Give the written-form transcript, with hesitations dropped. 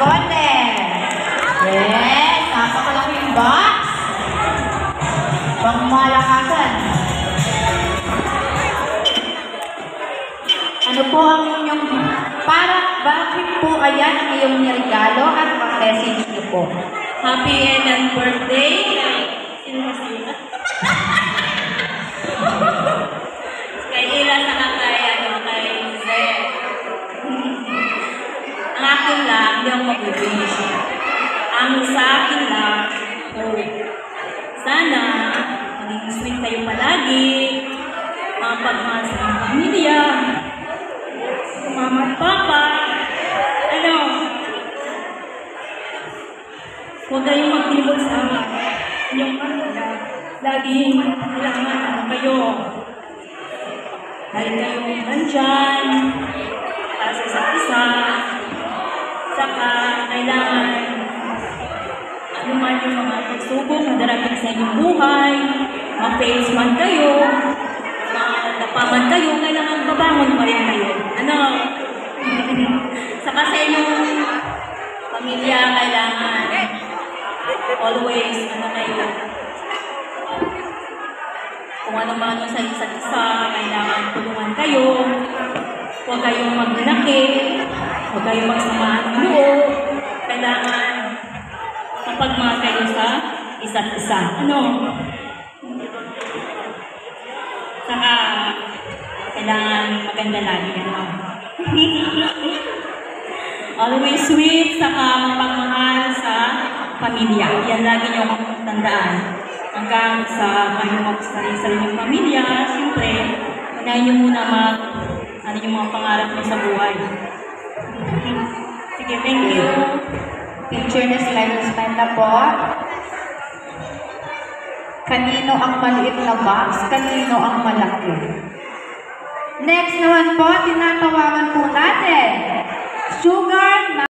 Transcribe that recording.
bigote. Yes, napakalaking box. Pangmalakasan. Ano po ang inyong, bakit po ayan ang iyong niregalo at ang message niyo po? Happy and birthday. Kay Ila sa kay Zed. Ang akin lang, hindi ako mag-wish. Ang sa akin lang, sana maging sweet kayo palagi, mga pagmahal sa mga pamilya, mama at papa, huwag kayong magtibol sa inyong pamilya. Laging kailangan kayo. Dahil kayong nandyan, para sa isa't isa, saka kailangan man yung mga pagsubok na darating sa inyong buhay, ma-face man kayo, napaman kayo, kailangan babangon pa rin kayo. Saka sa inyong pamilya, kailangan always, kayo, kung ano man sa isa't isa, kailangan tulungan kayo, huwag kayong magnanakit, huwag kayong magsamaan ng loob, kailangan kapagmahal kayo sa isa't isa. Saka, kailangan maganda lagi. Always sweet, saka pagmahal sa pamilya. Yan lagi nyo tandaan. Hanggang sa kayo mag-sarili ng pamilya, siyempre, unahin nyo muna yung mga pangarap nyo sa buhay. Sige, thank you. Picture na slide na po. Kanino ang maliit na box? Kanino ang malaki? Next naman po, tinatawagan po natin. Sugar